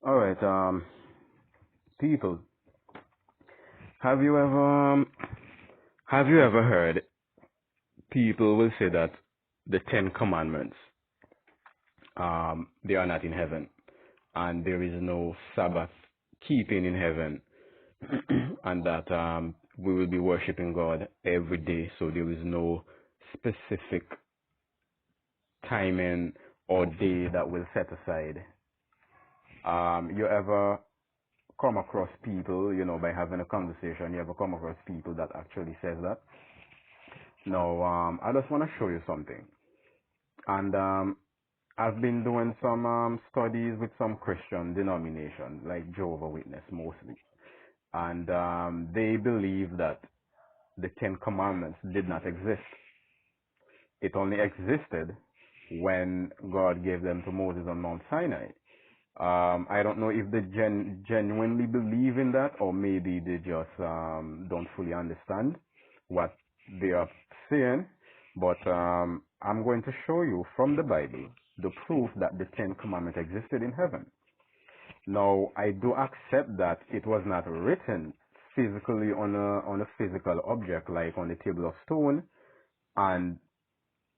All right, people, have you ever have you ever heard people will say that the Ten Commandments they are not in heaven, and there is no Sabbath keeping in heaven, and that we will be worshiping God every day, so there is no specific timing or day that we'll set aside. You ever come across people, by having a conversation, you ever come across people that actually says that? No, I just want to show you something. And I've been doing some studies with some Christian denominations, like Jehovah Witness mostly. And they believe that the Ten Commandments did not exist. It only existed when God gave them to Moses on Mount Sinai. I don't know if they genuinely believe in that, or maybe they just don't fully understand what they are saying. But I'm going to show you from the Bible the proof that the Ten Commandments existed in heaven. Now, I do accept that it was not written physically on a physical object like on the table of stone and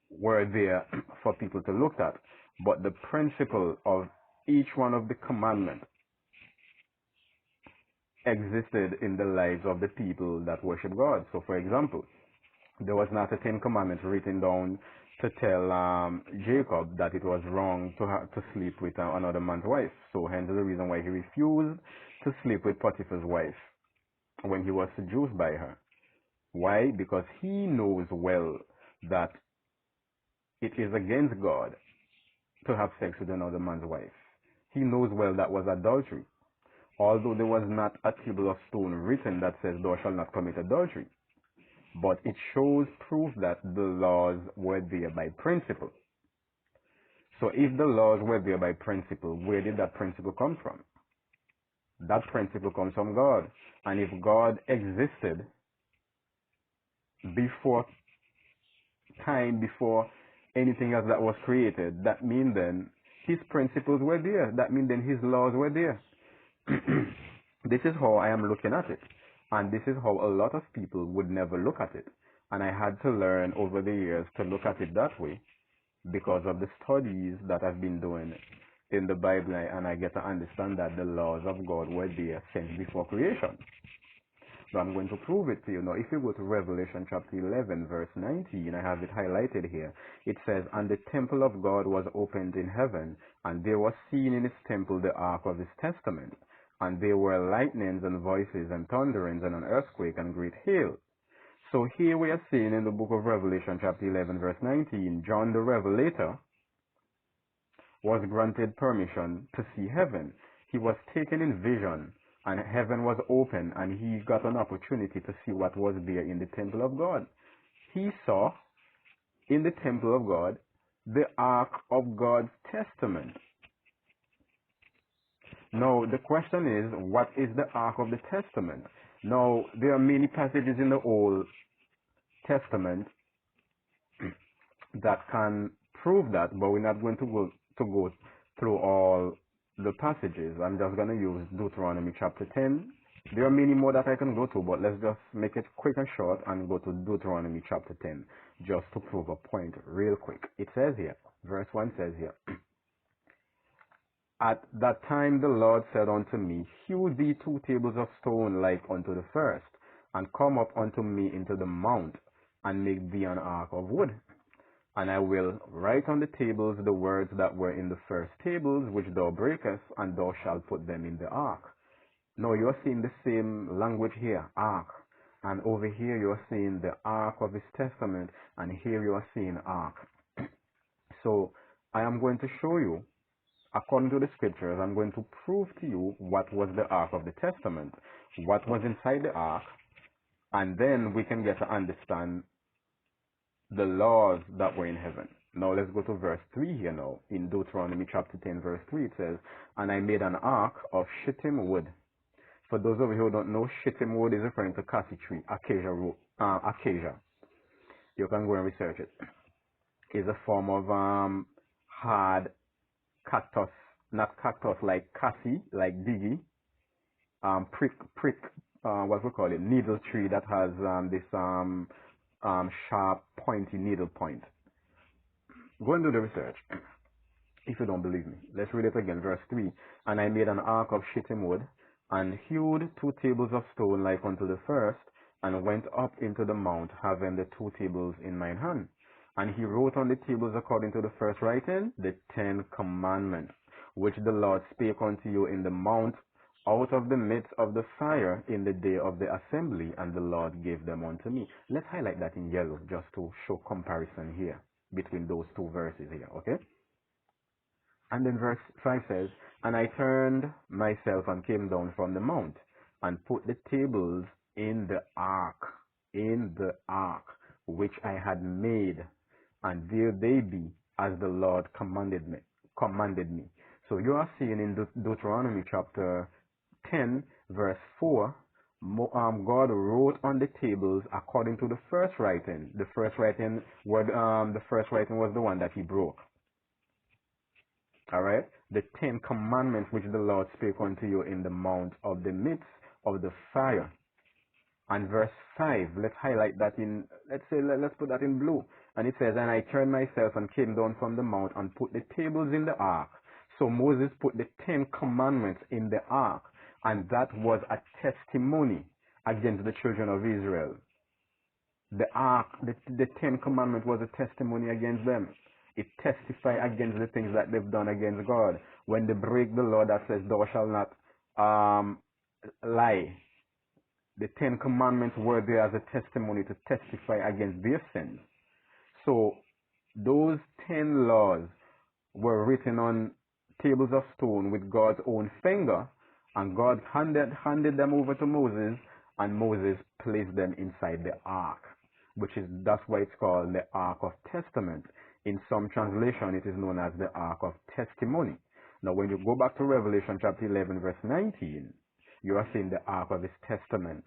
were there for people to look at. But the principle of each one of the commandments existed in the lives of the people that worship God. So, for example, there was not a Ten Commandments written down to tell Jacob that it was wrong to sleep with another man's wife. So, hence the reason why he refused to sleep with Potiphar's wife when he was seduced by her. Why? Because he knows well that it is against God to have sex with another man's wife. He knows well that was adultery. Although there was not a table of stone written that says thou shalt not commit adultery. But it shows proof that the laws were there by principle. So if the laws were there by principle, where did that principle come from? That principle comes from God. And if God existed before time, before anything else that was created, that means then his principles were there. That means then his laws were there. This is how I am looking at it. And this is how a lot of people would never look at it. And I had to learn over the years to look at it that way because of the studies that I've been doing in the Bible, and I get to understand that the laws of God were there since before creation. So I'm going to prove it to you. Now, if you go to Revelation chapter 11, verse 19, I have it highlighted here. It says, and the temple of God was opened in heaven, and there was seen in its temple the ark of his testament. And there were lightnings and voices and thunderings and an earthquake and great hail. So here we are seeing in the book of Revelation chapter 11, verse 19, John the Revelator was granted permission to see heaven. He was taken in vision, and heaven was open, and he got an opportunity to see what was there in the temple of God. He saw in the temple of God the ark of God's testament. Now, the question is, what is the ark of the testament? Now, there are many passages in the Old Testament that can prove that, but we're not going to go through all the passages. I'm just going to use Deuteronomy chapter 10. There are many more that I can go to, but let's just make it quick and short and go to Deuteronomy chapter 10 just to prove a point real quick. It says here, verse 1 says here, at that time the Lord said unto me, hew thee 2 tables of stone like unto the first, and come up unto me into the mount, and make thee an ark of wood. And I will write on the tables the words that were in the first tables, which thou breakest, and thou shalt put them in the ark. Now you are seeing the same language here, ark. And over here you are seeing the ark of his testament, and here you are seeing ark. So I am going to show you, according to the scriptures, I'm going to prove to you what was the ark of the testament, what was inside the ark, and then we can get to understand the laws that were in heaven. Now let's go to verse 3 here now. In Deuteronomy chapter 10 verse 3 it says, and I made an ark of shittim wood. For those of you who don't know, shittim wood is referring to cassie tree, acacia. You can go and research it. It's a form of hard cactus not cactus, like cassie, like diggy, prick, what we call it, needle tree that has this sharp, pointy needle point. Go and do the research if you don't believe me. Let's read it again, verse 3. And I made an ark of shittim wood, and hewed 2 tables of stone like unto the first, and went up into the mount, having the 2 tables in mine hand. And he wrote on the tables according to the first writing, the 10 commandments, which the Lord spake unto you in the mount, out of the midst of the fire in the day of the assembly, and the Lord gave them unto me. Let's highlight that in yellow, just to show comparison here, between those 2 verses here, okay? And then verse 5 says, And I turned myself and came down from the mount, and put the tables in the ark, which I had made, and there they be, as the Lord commanded me. So you are seeing in Deuteronomy chapter 10, verse 4, God wrote on the tables according to the first writing. The first writing was the one that he broke. All right, the 10 commandments which the Lord spake unto you in the mount of the midst of the fire. And verse 5, let's highlight that let's put that in blue. And it says, And I turned myself and came down from the mount and put the tables in the ark. So Moses put the 10 commandments in the ark, and that was a testimony against the children of Israel. The ark, the 10 commandments was a testimony against them. It testifies against the things that they've done against God. When they break the law that says, Thou shalt not lie. The 10 commandments were there as a testimony to testify against their sins. So those 10 laws were written on tables of stone with God's own finger, and God handed them over to Moses, and Moses placed them inside the ark, that's why it's called the Ark of Testament. In some translation, it is known as the Ark of Testimony. Now, when you go back to Revelation chapter 11, verse 19, you are seeing the Ark of his Testament.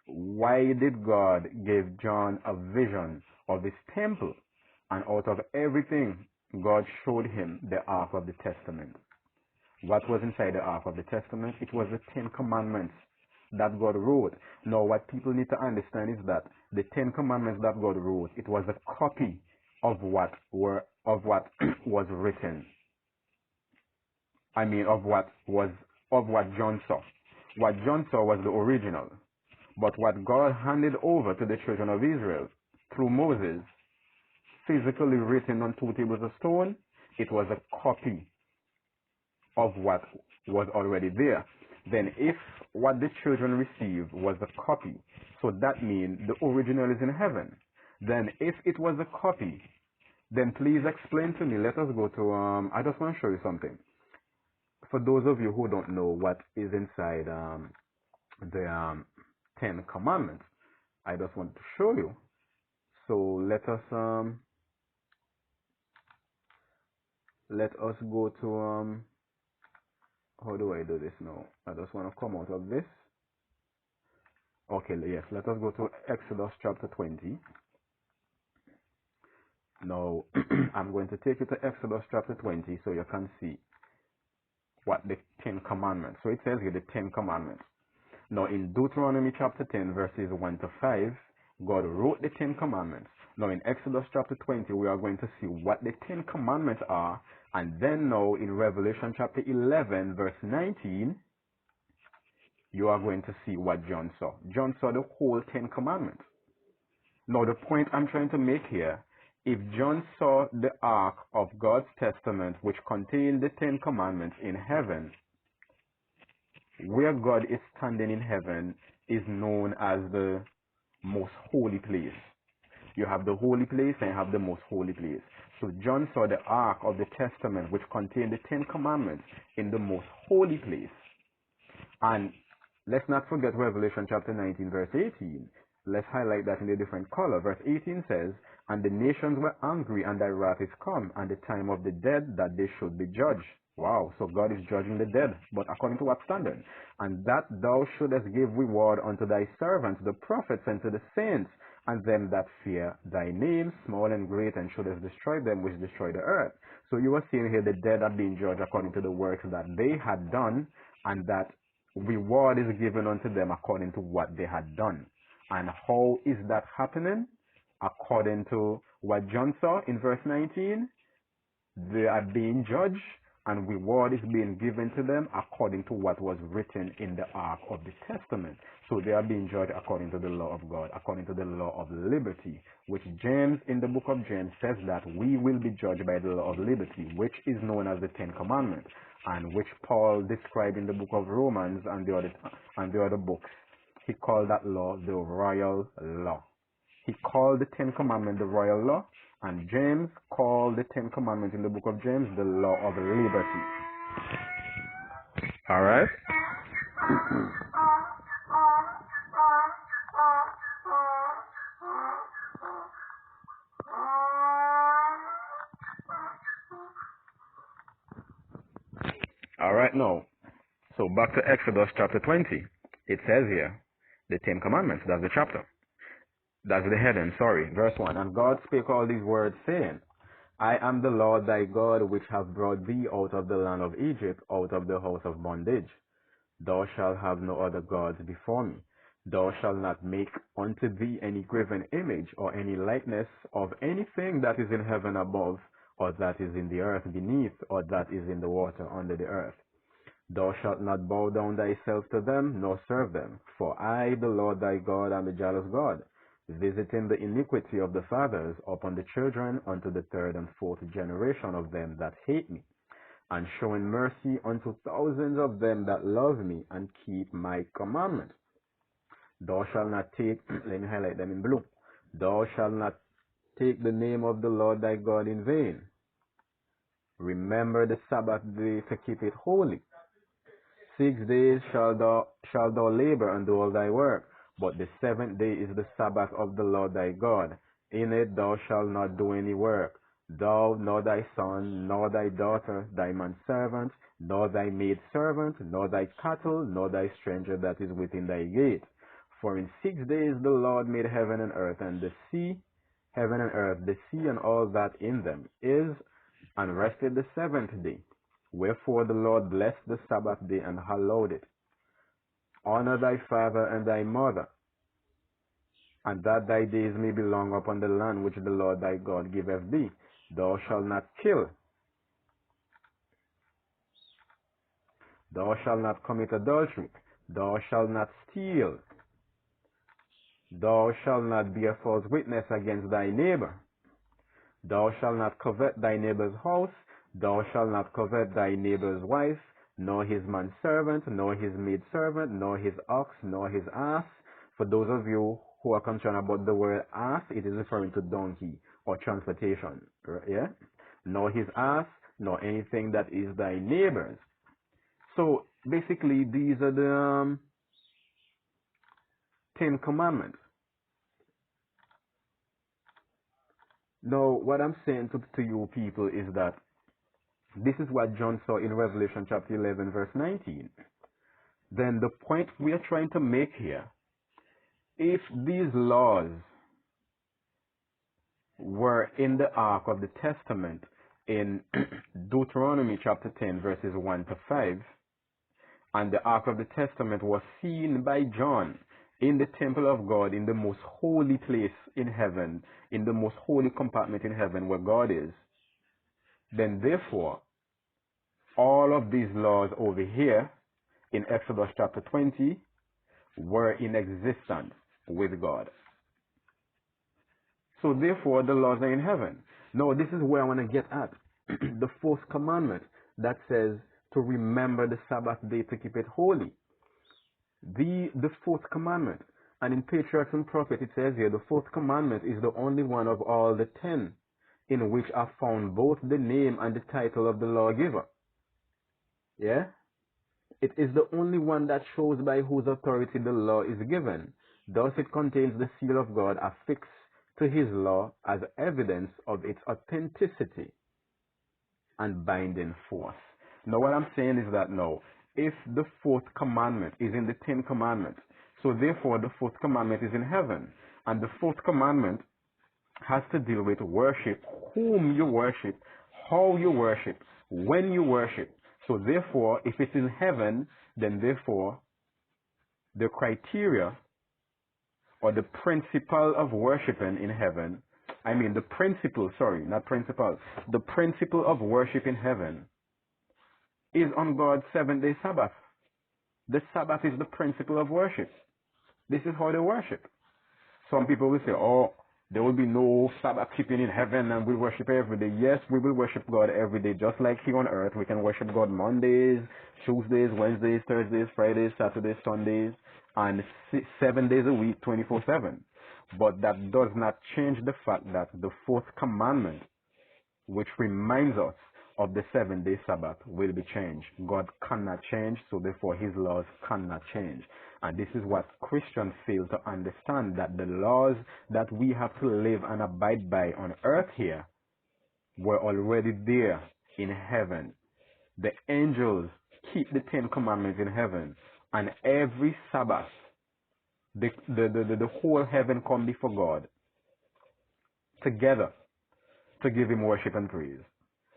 Why did God give John a vision of his temple? And out of everything, God showed him the Ark of the Testament. What was inside the Ark of the Testament? It was the 10 Commandments that God wrote. Now, what people need to understand is that the 10 Commandments that God wrote, it was a copy of what was written. Of what John saw. What John saw was the original. But what God handed over to the children of Israel through Moses, physically written on 2 tables of stone, it was a copy of what was already there. Then if what the children received was a copy, so that means the original is in heaven. Then if it was a copy, then please explain to me. Let us go to, I just want to show you something. For those of you who don't know what is inside the 10 commandments, I just want to show you. So let us go to how do I do this now? I just want to come out of this. Okay, yes, let us go to Exodus chapter 20. Now, I'm going to take you to Exodus chapter 20 so you can see what the 10 commandments. So it says here the 10 commandments. Now, in Deuteronomy chapter 10, verses 1 to 5, God wrote the 10 commandments. Now, in Exodus chapter 20, we are going to see what the 10 commandments are. And then now, in Revelation chapter 11, verse 19, you are going to see what John saw. John saw the whole 10 commandments. Now, the point I'm trying to make here, if John saw the ark of God's testament, which contained the 10 commandments in heaven, where God is standing in heaven is known as the most holy place. You have the holy place and you have the most holy place. So John saw the ark of the testament, which contained the 10 commandments, in the most holy place. And let's not forget Revelation chapter 19, verse 18. Let's highlight that in a different color. Verse 18 says, And the nations were angry, and thy wrath is come, and the time of the dead, that they should be judged. Wow, so God is judging the dead, but according to what standard? And that thou shouldest give reward unto thy servants, the prophets, and to the saints, and them that fear thy name, small and great, and shouldest destroy them which destroy the earth. So you are seeing here the dead are being judged according to the works that they had done, and that reward is given unto them according to what they had done. And how is that happening? According to what John saw in verse 19, they are being judged, and reward is being given to them according to what was written in the Ark of the Testament. So they are being judged according to the law of God, according to the law of liberty, which James, in the book of James, says that we will be judged by the law of liberty, which is known as the Ten Commandments, and which Paul described in the book of Romans and the other books. He called that law the royal law. He called the Ten Commandments the royal law, and James called the Ten Commandments in the book of James the law of liberty. All right? All right, now. So back to Exodus chapter 20. It says here, the Ten Commandments. That's the chapter. That's the heading, sorry. Verse 1. And God spake all these words, saying, I am the Lord thy God, which have brought thee out of the land of Egypt, out of the house of bondage. Thou shalt have no other gods before me. Thou shalt not make unto thee any graven image, or any likeness of anything that is in heaven above, or that is in the earth beneath, or that is in the water under the earth. Thou shalt not bow down thyself to them, nor serve them. For I, the Lord thy God, am a jealous God, visiting the iniquity of the fathers upon the children unto the third and fourth generation of them that hate me, and showing mercy unto thousands of them that love me and keep my commandments. Thou shalt not take, let me highlight them in blue. Thou shalt not take the name of the Lord thy God in vain. Remember the Sabbath day to keep it holy. 6 days shalt thou labor and do all thy work, but the seventh day is the Sabbath of the Lord thy God. In it thou shalt not do any work, thou, nor thy son, nor thy daughter, thy manservant, nor thy maidservant, nor thy cattle, nor thy stranger that is within thy gate. For in 6 days the Lord made heaven and earth, and the sea, heaven and earth, the sea and all that in them is, and rested the seventh day. Wherefore the Lord blessed the Sabbath day and hallowed it. Honor thy father and thy mother, and that thy days may be long upon the land which the Lord thy God giveth thee. Thou shalt not kill. Thou shalt not commit adultery. Thou shalt not steal. Thou shalt not bear false witness against thy neighbor. Thou shalt not covet thy neighbor's house. Thou shalt not covet thy neighbor's wife, nor his manservant, nor his maidservant, nor his ox, nor his ass. For those of you who are concerned about the word ass, it is referring to donkey or transportation. Yeah? Nor his ass, nor anything that is thy neighbor's. So basically, these are the 10 commandments. Now, what I'm saying to you people is that this is what John saw in Revelation chapter 11, verse 19. Then the point we are trying to make here, if these laws were in the Ark of the Testament in Deuteronomy chapter 10, verses 1 to 5, and the Ark of the Testament was seen by John in the temple of God, in the most holy place in heaven, in the most holy compartment in heaven where God is, then therefore, all of these laws over here in Exodus chapter 20 were in existence with God. So therefore, the laws are in heaven. Now, this is where I want to get at. The fourth commandment that says to remember the Sabbath day to keep it holy. The fourth commandment. And in Patriarchs and Prophets, it says here, the fourth commandment is the only one of all the 10 in which are found both the name and the title of the lawgiver. Yeah? It is the only one that shows by whose authority the law is given. Thus it contains the seal of God affixed to his law as evidence of its authenticity and binding force. Now what I'm saying is that now, if the fourth commandment is in the 10 commandments, so therefore the fourth commandment is in heaven. And the fourth commandment has to deal with worship, whom you worship, how you worship, when you worship. So therefore, if it's in heaven, then therefore the criteria or the principle of worshiping in heaven, the principle, sorry, not principle, the principle of worship in heaven is on God's 7-day Sabbath. The Sabbath is the principle of worship. This is how they worship. Some people will say, oh, there will be no Sabbath keeping in heaven and we'll worship every day. Yes, we will worship God every day. Just like here on earth, we can worship God Mondays, Tuesdays, Wednesdays, Thursdays, Fridays, Saturdays, Sundays, and 7 days a week, 24/7. But that does not change the fact that the fourth commandment, which reminds us of the 7-day Sabbath, will be changed. God cannot change, so therefore his laws cannot change. And this is what Christians fail to understand, that the laws that we have to live and abide by on earth here were already there in heaven. The angels keep the 10 commandments in heaven, and every Sabbath, the whole heaven come before God together to give him worship and praise.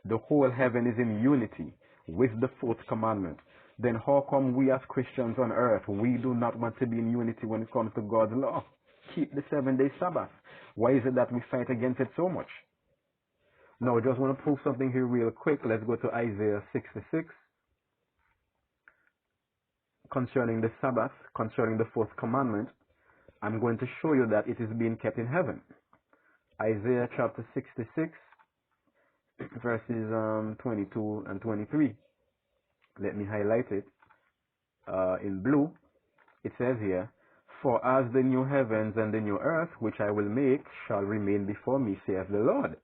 The whole heaven is in unity with the fourth commandment. Then how come we as Christians on earth, we do not want to be in unity when it comes to God's law? Keep the 7-day Sabbath. Why is it that we fight against it so much? Now, I just want to prove something here real quick. Let's go to Isaiah 66. Concerning the Sabbath, concerning the fourth commandment, I'm going to show you that it is being kept in heaven. Isaiah chapter 66, verses 22 and 23. Let me highlight it in blue. It says here, for as the new heavens and the new earth, which I will make, shall remain before me, saith the Lord,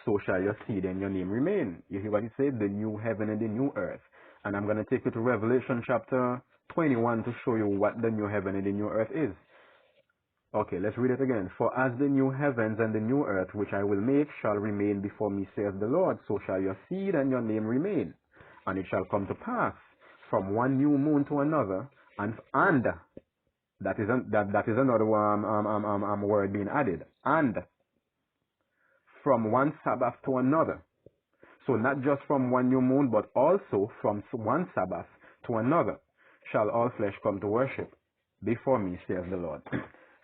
so shall your seed and your name remain. You hear what he said? The new heaven and the new earth. And I'm going to take you to Revelation chapter 21 to show you what the new heaven and the new earth is. Okay, let's read it again. For as the new heavens and the new earth, which I will make, shall remain before me, saith the Lord, so shall your seed and your name remain. And it shall come to pass from one new moon to another, and that is another word being added, and from one Sabbath to another. So not just from one new moon, but also from one Sabbath to another shall all flesh come to worship before me, says the Lord.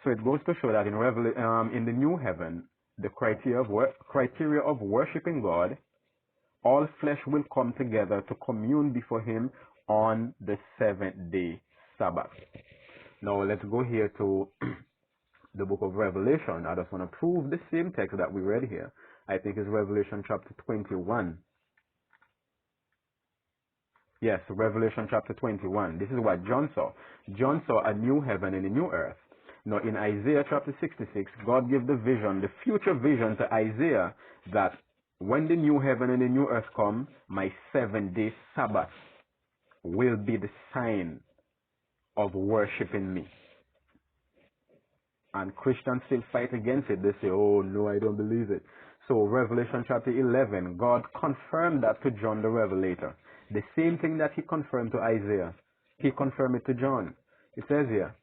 So it goes to show that in the new heaven, the criteria of worshiping God, all flesh will come together to commune before him on the 7th-day Sabbath. Now let's go here to the book of Revelation. I just want to prove the same text that we read here. I think it's Revelation chapter 21. Yes, Revelation chapter 21. This is what John saw. John saw a new heaven and a new earth. Now in Isaiah chapter 66, God gave the vision, the future vision to Isaiah, that when the new heaven and the new earth come, my 7-day Sabbath will be the sign of worshiping me. And Christians still fight against it. They say, oh no, I don't believe it. So Revelation chapter 11, God confirmed that to John the Revelator. The same thing that he confirmed to Isaiah, he confirmed it to John. It says here,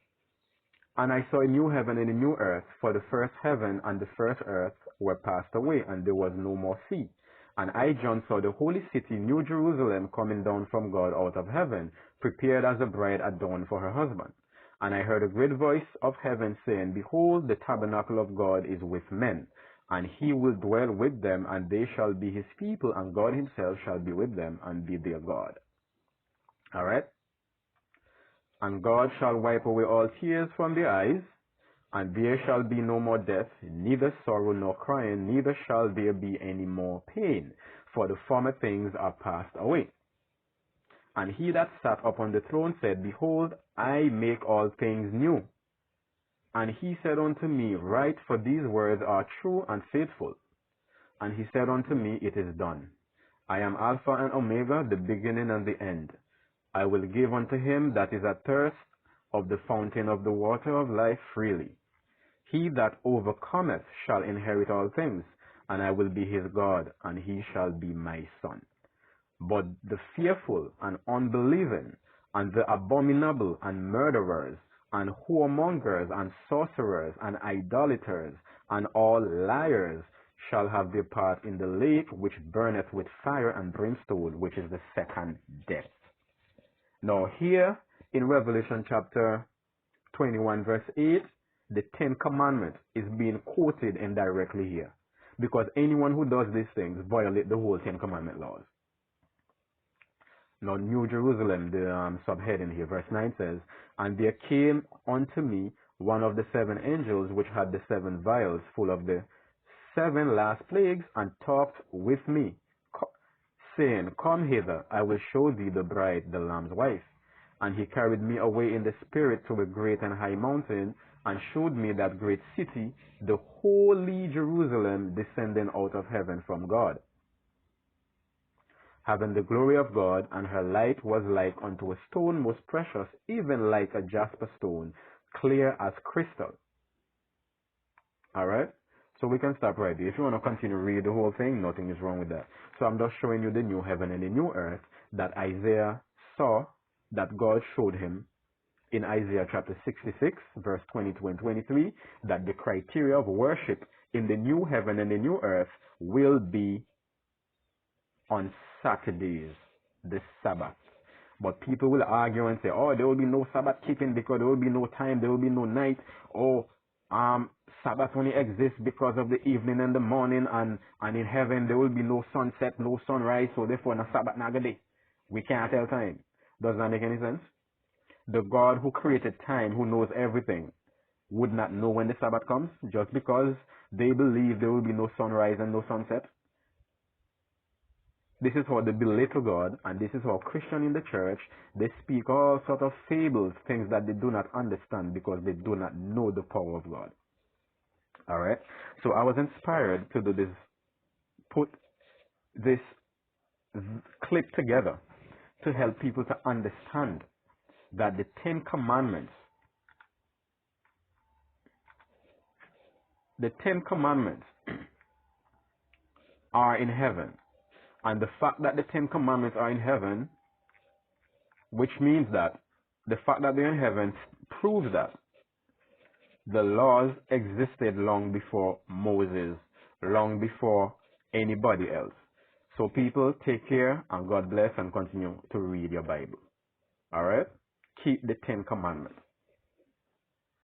and I saw a new heaven and a new earth, for the first heaven and the first earth were passed away, and there was no more sea. And I, John, saw the holy city, New Jerusalem, coming down from God out of heaven, prepared as a bride adorned for her husband. And I heard a great voice of heaven saying, behold, the tabernacle of God is with men, and he will dwell with them, and they shall be his people, and God himself shall be with them and be their God. Alright? And God shall wipe away all tears from their eyes, and there shall be no more death, neither sorrow nor crying, neither shall there be any more pain, for the former things are passed away. And he that sat upon the throne said, behold, I make all things new. And he said unto me, write, for these words are true and faithful. And he said unto me, it is done. I am Alpha and Omega, the beginning and the end. I will give unto him that is athirst of the fountain of the water of life freely. He that overcometh shall inherit all things, and I will be his God, and he shall be my son. But the fearful and unbelieving, and the abominable, and murderers, and whoremongers, and sorcerers, and idolaters, and all liars shall have their part in the lake which burneth with fire and brimstone, which is the second death. Now here in Revelation chapter 21 verse 8, the Ten Commandments is being quoted indirectly here. Because anyone who does these things violate the whole Ten Commandment laws. Now New Jerusalem, the subheading here, verse 9 says, and there came unto me one of the seven angels which had the seven vials full of the seven last plagues, and talked with me, saying, come hither, I will show thee the bride, the Lamb's wife. And he carried me away in the spirit to a great and high mountain, and showed me that great city, the holy Jerusalem, descending out of heaven from God, having the glory of God, and her light was like unto a stone most precious, even like a jasper stone, clear as crystal. Alright? So we can stop right there. If you want to continue to read the whole thing, nothing is wrong with that. So I'm just showing you the new heaven and the new earth that Isaiah saw, that God showed him in Isaiah chapter 66, verse 22 and 23, that the criteria of worship in the new heaven and the new earth will be on Saturdays, the Sabbath. But people will argue and say, oh, there will be no Sabbath keeping because there will be no time, there will be no night. Oh, Sabbath only exists because of the evening and the morning, and in heaven there will be no sunset, no sunrise, so therefore no Sabbath naga day. We can't tell time. Does that make any sense? The God who created time, who knows everything, would not know when the Sabbath comes just because they believe there will be no sunrise and no sunset. This is how they belittle God, and this is how Christians in the church, they speak all sort of fables, things that they do not understand because they do not know the power of God. Alright? So I was inspired to do this, put this clip together to help people to understand that the Ten Commandments, are in heaven. And the fact that the Ten Commandments are in heaven, which means that the fact that they're in heaven proves that the laws existed long before Moses, long before anybody else. So people, take care, and God bless, and continue to read your Bible. Alright? Keep the Ten Commandments.